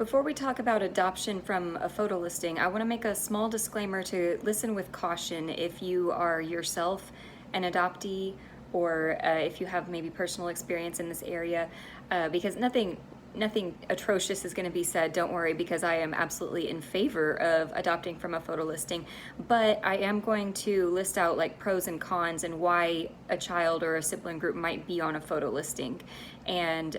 Before we talk about adoption from a photo listing, I want to make a small disclaimer to listen with caution if you are yourself an adoptee or if you have maybe personal experience in this area, because nothing atrocious is going to be said. Don't worry, because I am absolutely in favor of adopting from a photo listing, but I am going to list out like pros and cons and why a child or a sibling group might be on a photo listing, and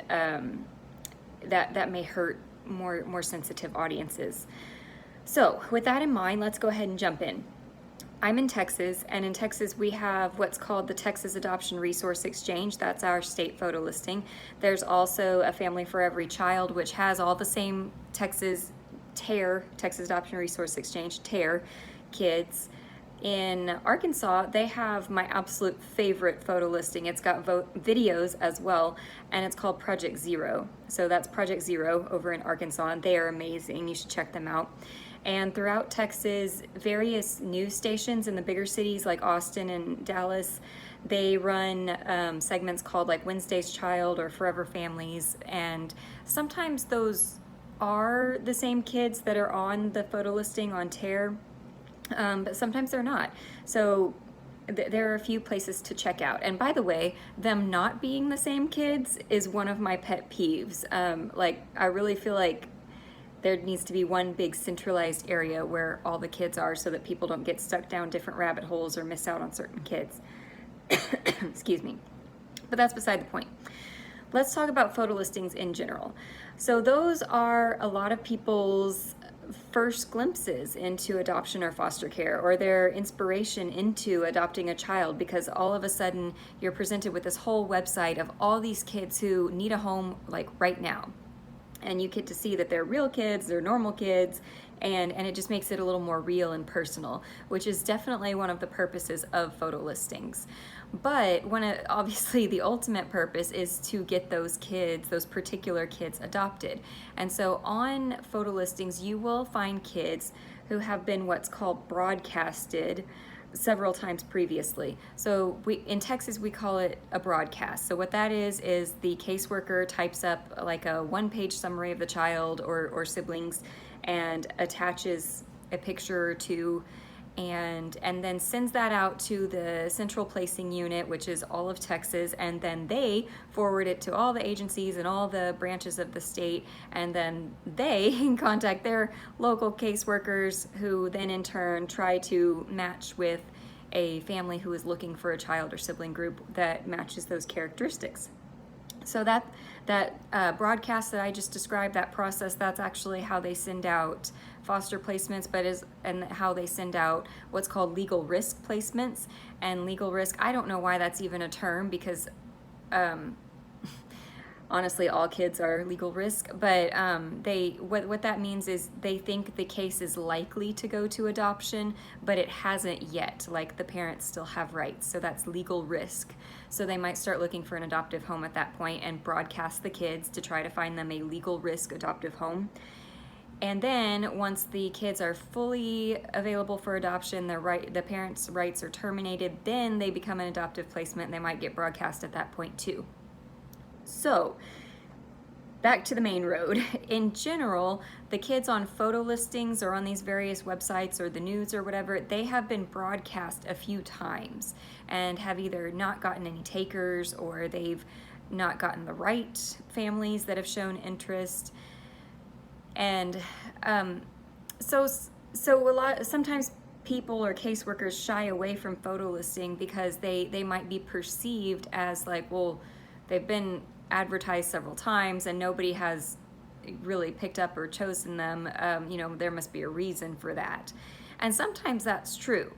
that may hurt more sensitive audiences. So with that in mind, let's go ahead and jump in. I'm in Texas, and in Texas we have what's called the Texas Adoption Resource Exchange. That's our state photo listing. There's also a Family for Every Child, which has all the same Texas Texas Adoption Resource Exchange, TARE kids. In Arkansas, they have my absolute favorite photo listing. It's got videos as well, and it's called Project Zero. So that's Project Zero over in Arkansas, and they are amazing. You should check them out. And throughout Texas, various news stations in the bigger cities like Austin and Dallas, they run segments called like Wednesday's Child or Forever Families, and sometimes those are the same kids that are on the photo listing on TARE. But sometimes they're not. So there are a few places to check out. And by the way, them not being the same kids is one of my pet peeves. Like, I really feel like there needs to be one big centralized area where all the kids are so that people don't get stuck down different rabbit holes or miss out on certain kids. Excuse me. But that's beside the point. Let's talk about photo listings in general. So those are a lot of people's first glimpses into adoption or foster care, or their inspiration into adopting a child, because all of a sudden you're presented with this whole website of all these kids who need a home like right now. And you get to see that they're real kids, they're normal kids, and it just makes it a little more real and personal, which is definitely one of the purposes of photo listings. But obviously the ultimate purpose is to get those kids, those particular kids, adopted. And so on photo listings, you will find kids who have been what's called broadcasted several times previously. So in Texas, we call it a broadcast. So what that is the caseworker types up like a one-page summary of the child or siblings and attaches a picture or two, and then sends that out to the central placing unit, which is all of Texas, and then they forward it to all the agencies and all the branches of the state, and then they contact their local caseworkers, who then in turn try to match with a family who is looking for a child or sibling group that matches those characteristics. So that broadcast that I just described, that process, that's actually how they send out foster placements, and how they send out what's called legal risk placements. And legal risk, I don't know why that's even a term, because honestly, all kids are legal risk, but what that means is they think the case is likely to go to adoption, but it hasn't yet. Like, the parents still have rights, so that's legal risk. So they might start looking for an adoptive home at that point and broadcast the kids to try to find them a legal risk adoptive home. And then once the kids are fully available for adoption, the parents' rights are terminated, then they become an adoptive placement, and they might get broadcast at that point too. So back to the main road. In general, the kids on photo listings or on these various websites or the news or whatever, they have been broadcast a few times and have either not gotten any takers, or they've not gotten the right families that have shown interest. And sometimes people or caseworkers shy away from photo listing because they might be perceived as like, well, they've been advertised several times and nobody has really picked up or chosen them. There must be a reason for that. And sometimes that's true,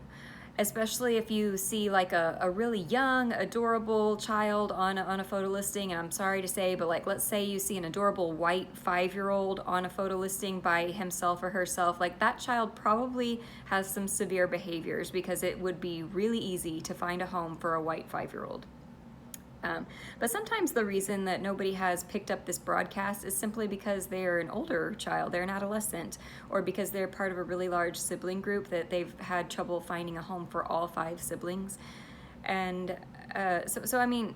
especially if you see like a really young, adorable child on a photo listing. And I'm sorry to say, but like, let's say you see an adorable white 5-year-old on a photo listing by himself or herself, like that child probably has some severe behaviors, because it would be really easy to find a home for a white 5-year-old. But sometimes the reason that nobody has picked up this broadcast is simply because they're an older child, they're an adolescent, or because they're part of a really large sibling group that they've had trouble finding a home for all 5 siblings. And so I mean,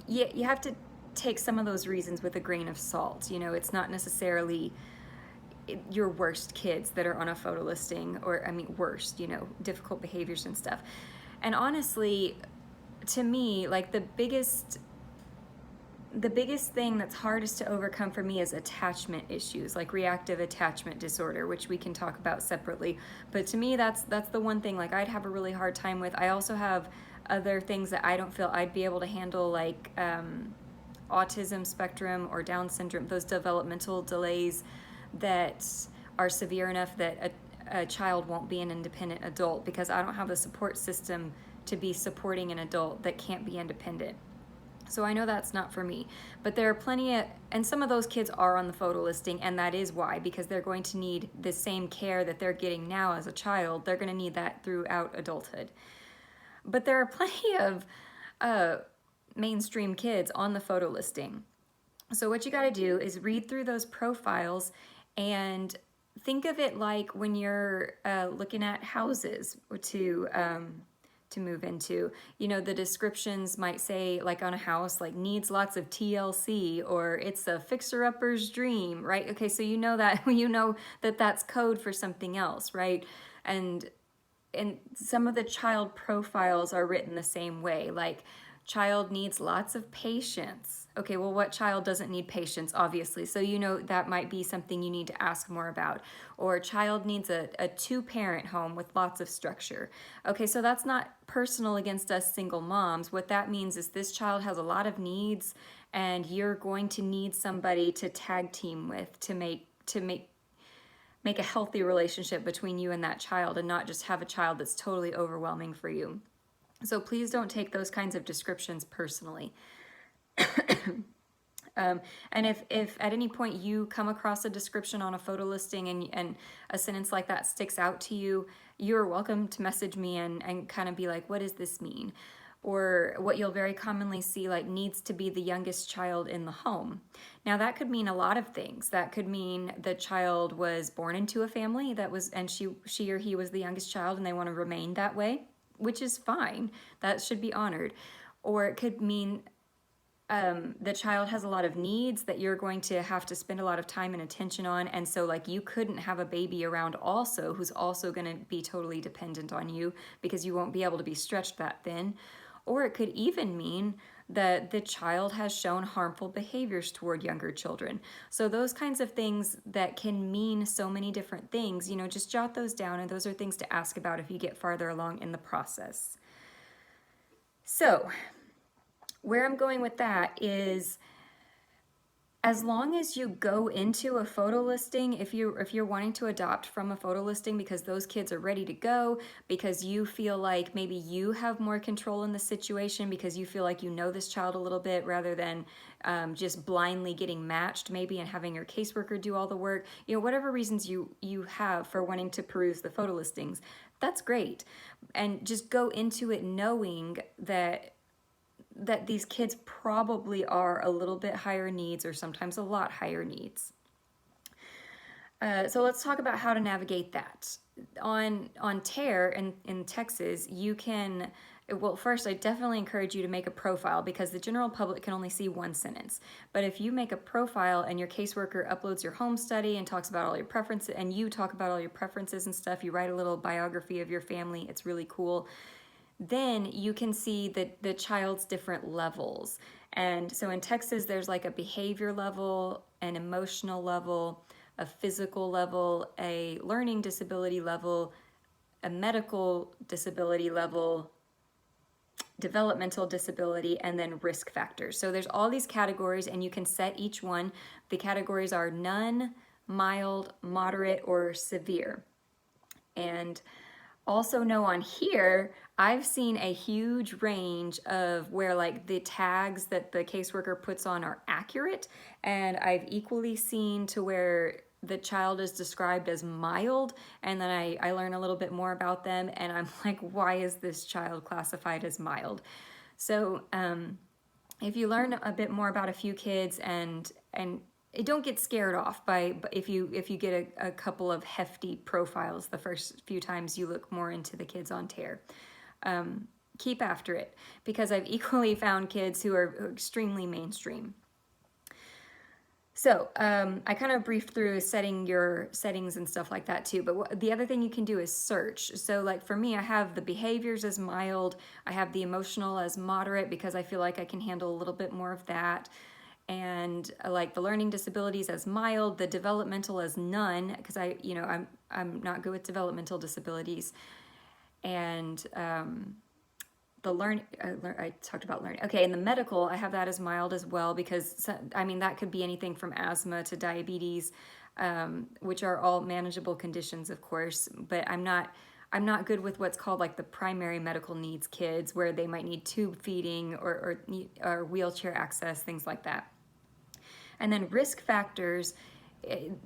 you have to take some of those reasons with a grain of salt. You know, it's not necessarily your worst kids that are on a photo listing, or I mean worst, you know, difficult behaviors and stuff. And honestly, to me, like the biggest thing that's hardest to overcome for me is attachment issues, like reactive attachment disorder, which we can talk about separately. But to me, that's the one thing like I'd have a really hard time with. I also have other things that I don't feel I'd be able to handle, like autism spectrum or Down syndrome, those developmental delays that are severe enough that a child won't be an independent adult, because I don't have the support system to be supporting an adult that can't be independent. So I know that's not for me, but there are plenty of, and some of those kids are on the photo listing, and that is why, because they're going to need the same care that they're getting now as a child. They're going to need that throughout adulthood. But there are plenty of mainstream kids on the photo listing. So what you got to do is read through those profiles and think of it like when you're looking at houses to move into. You know, the descriptions might say, like on a house, like needs lots of TLC, or it's a fixer-upper's dream, right? Okay, so you know that that's code for something else, right? And some of the child profiles are written the same way, like child needs lots of patience. Okay, well, what child doesn't need patience, obviously? So you know that might be something you need to ask more about. Or child needs a two-parent home with lots of structure. Okay, so that's not personal against us single moms. What that means is this child has a lot of needs, and you're going to need somebody to tag team with to make a healthy relationship between you and that child, and not just have a child that's totally overwhelming for you. So please don't take those kinds of descriptions personally. And if at any point you come across a description on a photo listing and a sentence like that sticks out to you, you're welcome to message me and kind of be like, what does this mean? Or what you'll very commonly see, like, needs to be the youngest child in the home. Now that could mean a lot of things. That could mean the child was born into a family that was, and she or he was the youngest child and they want to remain that way, which is fine. That should be honored. Or it could mean the child has a lot of needs that you're going to have to spend a lot of time and attention on, and so like you couldn't have a baby around also who's also going to be totally dependent on you, because you won't be able to be stretched that thin. Or it could even mean that the child has shown harmful behaviors toward younger children. So those kinds of things that can mean so many different things, you know, just jot those down, and those are things to ask about if you get farther along in the process. So where I'm going with that is, as long as you go into a photo listing, if you're wanting to adopt from a photo listing because those kids are ready to go, because you feel like maybe you have more control in the situation, because you feel like you know this child a little bit, rather than just blindly getting matched maybe and having your caseworker do all the work, you know, whatever reasons you have for wanting to peruse the photo listings, that's great. And just go into it knowing that these kids probably are a little bit higher needs, or sometimes a lot higher needs. So let's talk about how to navigate that. On TARE in Texas, you can, well, first I definitely encourage you to make a profile, because the general public can only see one sentence. But if you make a profile and your caseworker uploads your home study and talks about all your preferences, and you talk about all your preferences and stuff, you write a little biography of your family, it's really cool. Then you can see the child's different levels. And so in Texas, there's like a behavior level, an emotional level, a physical level, a learning disability level, a medical disability level, developmental disability, and then risk factors. So there's all these categories, and you can set each one. The categories are none, mild, moderate, or severe. And also know on here, I've seen a huge range of where like the tags that the caseworker puts on are accurate, and I've equally seen to where the child is described as mild, and then I learn a little bit more about them, and I'm like, why is this child classified as mild? So if you learn a bit more about a few kids, and don't get scared off by if you get a couple of hefty profiles the first few times you look more into the kids on TARE. Keep after it, because I've equally found kids who are extremely mainstream. So I kind of briefed through setting your settings and stuff like that too, but the other thing you can do is search. So like for me, I have the behaviors as mild, I have the emotional as moderate because I feel like I can handle a little bit more of that. And like the learning disabilities as mild, the developmental as none, because I'm not good with developmental disabilities. And I talked about learning. Okay, in the medical, I have that as mild as well because I mean that could be anything from asthma to diabetes, which are all manageable conditions, of course. But I'm not good with what's called like the primary medical needs kids, where they might need tube feeding or wheelchair access, things like that. And then risk factors,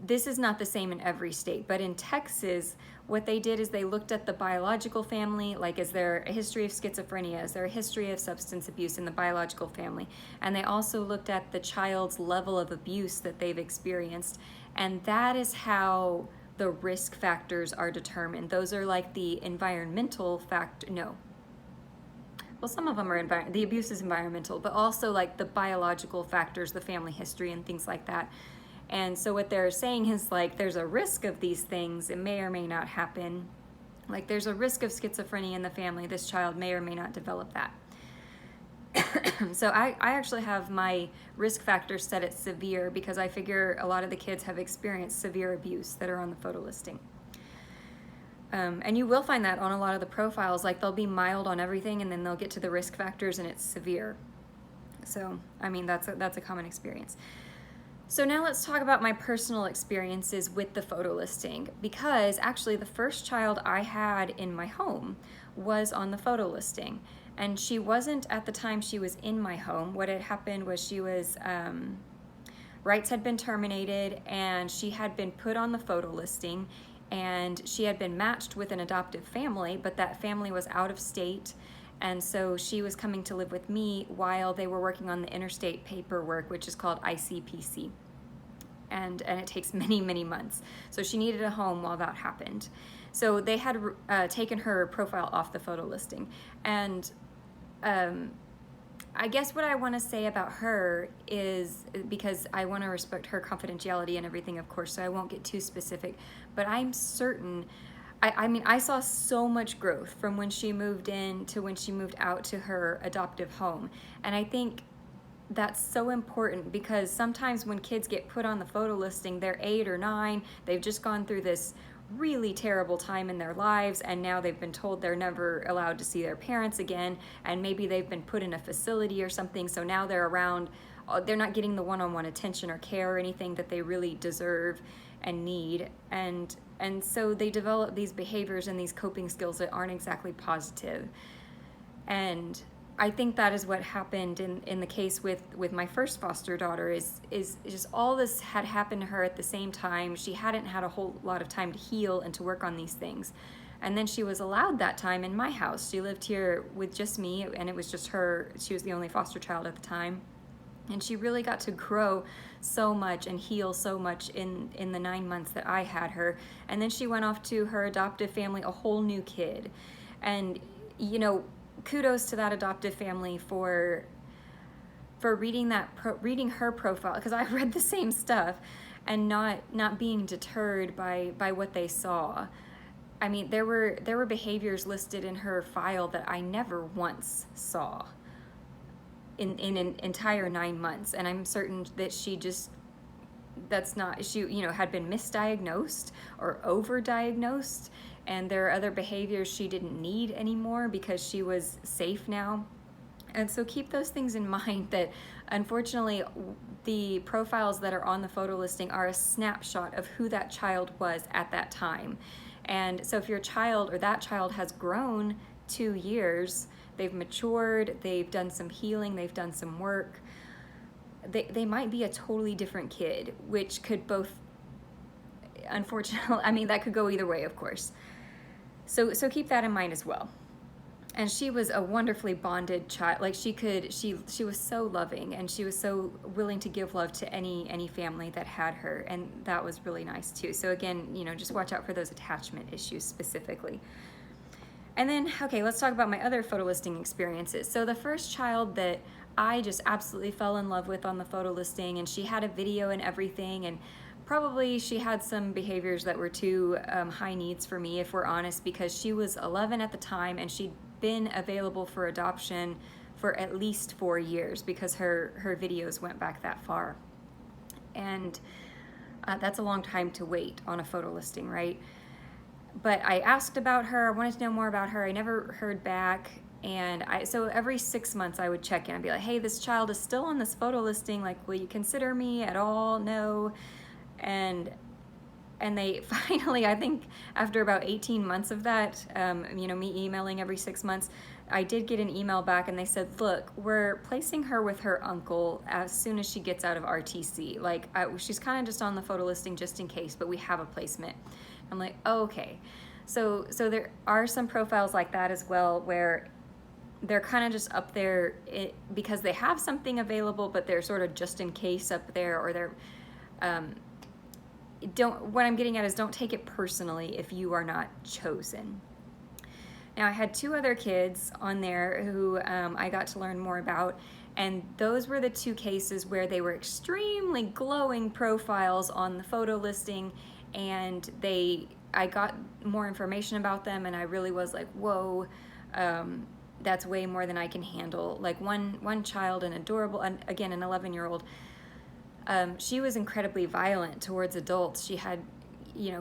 this is not the same in every state, but in Texas, what they did is they looked at the biological family, like is there a history of schizophrenia, is there a history of substance abuse in the biological family, and they also looked at the child's level of abuse that they've experienced, and that is how the risk factors are determined. Those are like the environmental factor, no, well, some of them are the abuse is environmental, but also like the biological factors, the family history and things like that. And so what they're saying is like there's a risk of these things. It may or may not happen. Like there's a risk of schizophrenia in the family. This child may or may not develop that. So I actually have my risk factors set at severe because I figure a lot of the kids have experienced severe abuse that are on the photo listing. And you will find that on a lot of the profiles, like they'll be mild on everything and then they'll get to the risk factors and it's severe. So, I mean, that's a common experience. So now let's talk about my personal experiences with the photo listing, because actually the first child I had in my home was on the photo listing. And she wasn't at the time she was in my home. What had happened was she was, rights had been terminated and she had been put on the photo listing, and she had been matched with an adoptive family, but that family was out of state. And so she was coming to live with me while they were working on the interstate paperwork, which is called ICPC. And it takes many, many months. So she needed a home while that happened. So they had taken her profile off the photo listing. And I guess what I want to say about her is, because I want to respect her confidentiality and everything, of course, so I won't get too specific, but I'm certain, I mean, I saw so much growth from when she moved in to when she moved out to her adoptive home. And I think that's so important because sometimes when kids get put on the photo listing, they're 8 or 9, they've just gone through this really terrible time in their lives, and now they've been told they're never allowed to see their parents again, and maybe they've been put in a facility or something, so now they're around, they're not getting the one-on-one attention or care or anything that they really deserve and need, and so they develop these behaviors and these coping skills that aren't exactly positive. And I think that is what happened in the case with my first foster daughter, is just all this had happened to her at the same time. She hadn't had a whole lot of time to heal and to work on these things. And then she was allowed that time in my house. She lived here with just me, and it was just her. She was the only foster child at the time. And she really got to grow so much and heal so much in the 9 months that I had her. And then she went off to her adoptive family, a whole new kid. And, you know, kudos to that adoptive family for reading her profile, because I read the same stuff and not being deterred by what they saw. I mean, there were behaviors listed in her file that I never once saw in an entire 9 months, and I'm certain that she had been misdiagnosed or overdiagnosed, and there are other behaviors she didn't need anymore because she was safe now. And so keep those things in mind, that unfortunately the profiles that are on the photo listing are a snapshot of who that child was at that time. And so if your child or that child has grown 2 years, they've matured, they've done some healing, they've done some work, they might be a totally different kid, which could both, unfortunately, I mean, that could go either way, of course. So keep that in mind as well. And she was a wonderfully bonded child. Like she was so loving, and she was so willing to give love to any family that had her, and that was really nice too. So again, just watch out for those attachment issues specifically. And then, okay, let's talk about my other photo listing experiences. So the first child that I just absolutely fell in love with on the photo listing, and she had a video and everything, and probably she had some behaviors that were too high needs for me, if we're honest, because she was 11 at the time and she'd been available for adoption for at least 4 years because her videos went back that far. And that's a long time to wait on a photo listing, right? But I asked about her, I wanted to know more about her. I never heard back. And so every 6 months I would check in and be like, hey, this child is still on this photo listing. Like, will you consider me at all? No. And they finally, I think after about 18 months of that, me emailing every 6 months, I did get an email back and they said, look, we're placing her with her uncle as soon as she gets out of RTC. Like, she's kind of just on the photo listing just in case, but we have a placement. I'm like, oh, okay. So there are some profiles like that as well where they're kind of just up there because they have something available, but they're sort of just in case up there, or they're, what I'm getting at is don't take it personally if you are not chosen. Now, I had 2 other kids on there who I got to learn more about, and those were the 2 cases where they were extremely glowing profiles on the photo listing, and I got more information about them, and I really was like, whoa, that's way more than I can handle. Like one child, an adorable, again, an 11-year-old, she was incredibly violent towards adults. She had,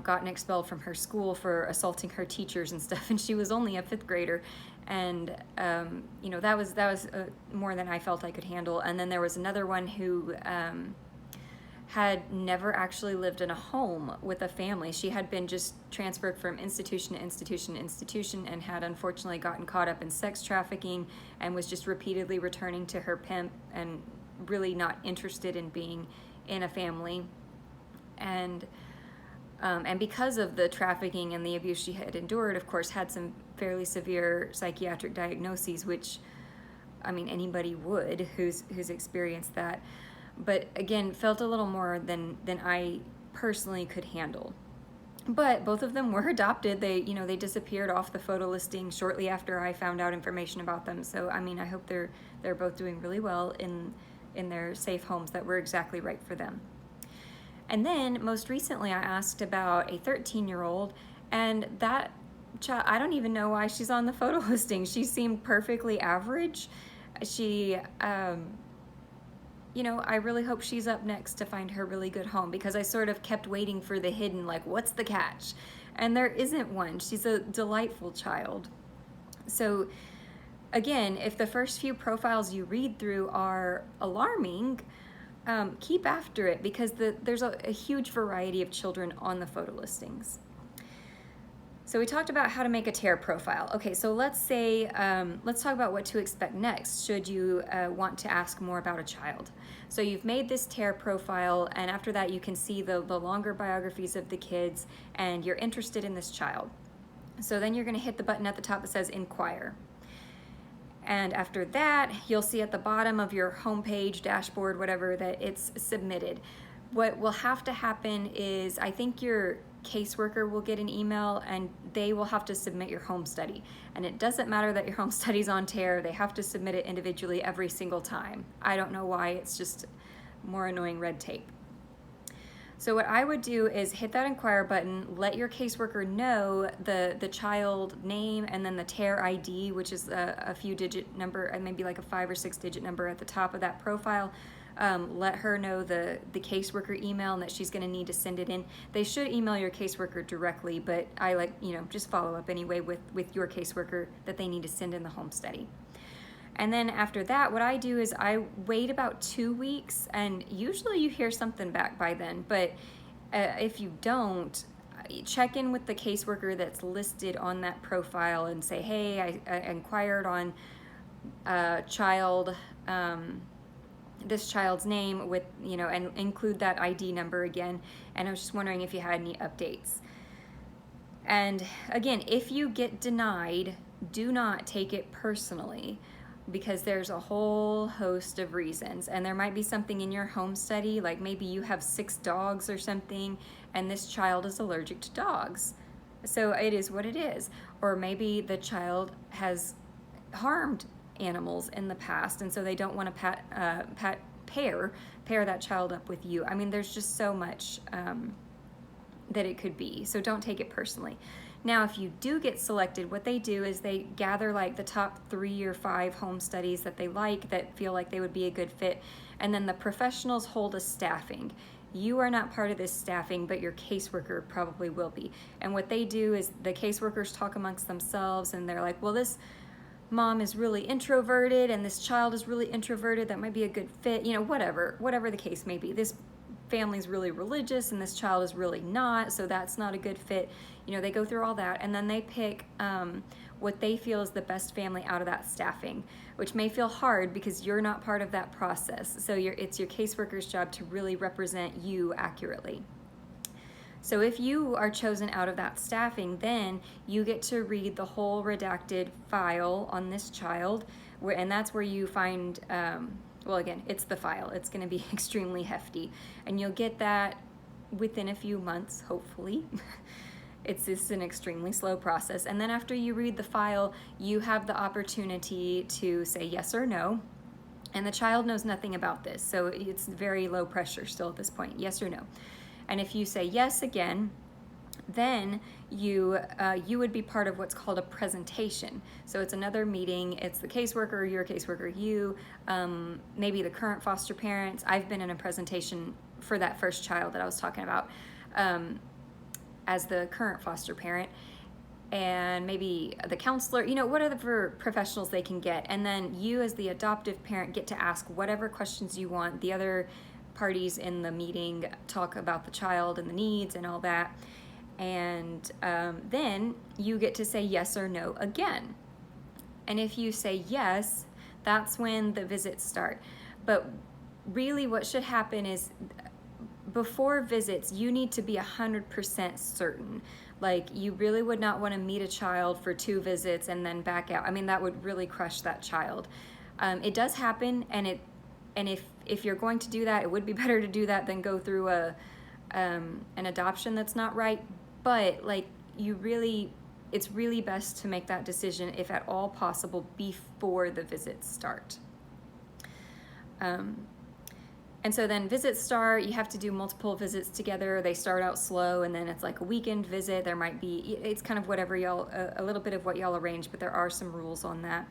gotten expelled from her school for assaulting her teachers and stuff, and she was only a 5th grader. And, that was more than I felt I could handle. And then there was another one who had never actually lived in a home with a family. She had been just transferred from institution to institution to institution, and had unfortunately gotten caught up in sex trafficking and was just repeatedly returning to her pimp and really not interested in being in a family. And because of the trafficking and the abuse she had endured, of course, had some fairly severe psychiatric diagnoses, which, I mean, anybody would who's experienced that. But again, felt a little more than I personally could handle. But both of them were adopted. They disappeared off the photo listing shortly after I found out information about them. So, I mean, I hope they're both doing really well in their safe homes that were exactly right for them. And then most recently I asked about a 13-year-old, and that child, I don't even know why she's on the photo listing. She seemed perfectly average. She, I really hope she's up next to find her really good home, because I sort of kept waiting for the hidden, like, what's the catch? And there isn't one. She's a delightful child. So again, if the first few profiles you read through are alarming, keep after it, because there's a huge variety of children on the photo listings. So we talked about how to make a TARE profile. Okay, so let's talk about what to expect next should you want to ask more about a child. So you've made this TARE profile, and after that you can see the longer biographies of the kids, and you're interested in this child. So then you're going to hit the button at the top that says Inquire. And after that, you'll see at the bottom of your homepage, dashboard, whatever, that it's submitted. What will have to happen is, I think your caseworker will get an email and they will have to submit your home study. And it doesn't matter that your home study's on TARE, they have to submit it individually every single time. I don't know why, it's just more annoying red tape. So what I would do is hit that Inquire button, let your caseworker know the child name and then the TARE ID, which is a few digit number, maybe like a 5 or 6 digit number at the top of that profile. Let her know the caseworker email and that she's going to need to send it in. They should email your caseworker directly, but I just follow up anyway with your caseworker that they need to send in the home study. And then after that, what I do is I wait about 2 weeks, and usually you hear something back by then, but if you don't, check in with the caseworker that's listed on that profile and say, hey, I inquired on this child's name with, and include that ID number again, and I was just wondering if you had any updates. And again, if you get denied, do not take it personally, because there's a whole host of reasons, and there might be something in your home study, like maybe you have 6 dogs or something, and this child is allergic to dogs. So it is what it is. Or maybe the child has harmed animals in the past, and so they don't want to pair that child up with you. I mean, there's just so much that it could be, so don't take it personally. Now, if you do get selected, what they do is they gather like the top 3 or 5 home studies that they like, that feel like they would be a good fit, and then the professionals hold a staffing. You are not part of this staffing, but your caseworker probably will be. And what they do is the caseworkers talk amongst themselves, and they're like, well, this mom is really introverted and this child is really introverted, that might be a good fit, you know, whatever the case may be. This family's really religious and this child is really not, so that's not a good fit. You know, they go through all that, and then they pick what they feel is the best family out of that staffing, which may feel hard because you're not part of that process. So it's your caseworker's job to really represent you accurately. So if you are chosen out of that staffing, then you get to read the whole redacted file on this child, and that's where you find, well, again, it's the file. It's going to be extremely hefty, and you'll get that within a few months, hopefully. It's just an extremely slow process. And then after you read the file, you have the opportunity to say yes or no. And the child knows nothing about this, so it's very low pressure still at this point, yes or no. And if you say yes again, then you would be part of what's called a presentation. So it's another meeting. It's the caseworker, your caseworker, you, maybe the current foster parents. I've been in a presentation for that first child that I was talking about as the current foster parent, and maybe the counselor, you know, whatever professionals they can get. And then you as the adoptive parent get to ask whatever questions you want. The other parties in the meeting talk about the child and the needs and all that. And then you get to say yes or no again. And if you say yes, that's when the visits start. But really what should happen is before visits, you need to be 100% certain. Like, you really would not want to meet a child for 2 visits and then back out. I mean, that would really crush that child. It does happen, and if you're going to do that, it would be better to do that than go through an adoption that's not right. But like, it's really best to make that decision, if at all possible, before the visits start. And so then visits start, you have to do multiple visits together. They start out slow, and then it's like a weekend visit. There might be, it's kind of whatever y'all, a little bit of what y'all arrange, but there are some rules on that.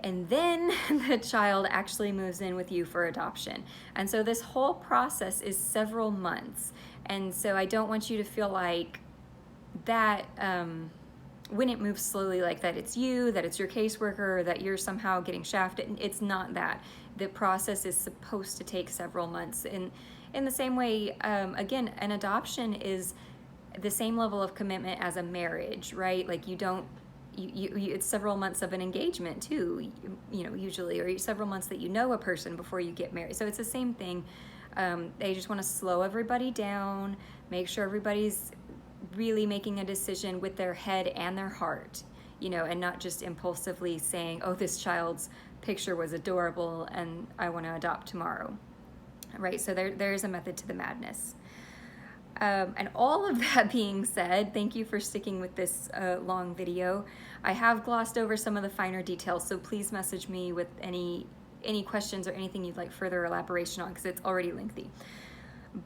And then the child actually moves in with you for adoption. And so this whole process is several months. And so I don't want you to feel like that, when it moves slowly like that, it's you, that it's your caseworker, that you're somehow getting shafted. It's not that. The process is supposed to take several months. And in the same way, again, an adoption is the same level of commitment as a marriage, right? Like, you don't, it's several months of an engagement too, you know, usually, or several months that you know a person before you get married. So it's the same thing. They just want to slow everybody down, make sure everybody's really making a decision with their head and their heart, you know, and not just impulsively saying, oh, this child's picture was adorable and I want to adopt tomorrow, right? So there is a method to the madness. And all of that being said, thank you for sticking with this long video. I have glossed over some of the finer details, so please message me with any questions or anything you'd like further elaboration on, because it's already lengthy.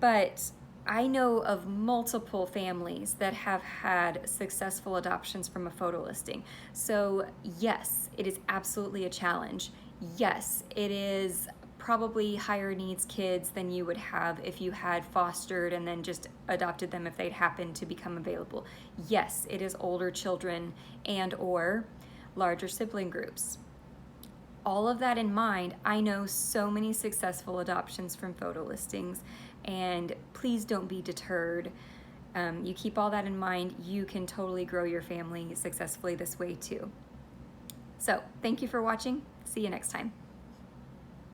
But I know of multiple families that have had successful adoptions from a photo listing. So yes, it is absolutely a challenge. Yes, it is probably higher needs kids than you would have if you had fostered and then just adopted them if they'd happened to become available. Yes, it is older children and or larger sibling groups. All of that in mind, I know so many successful adoptions from photo listings, and please don't be deterred. You keep all that in mind, you can totally grow your family successfully this way too. So thank you for watching. See you next time.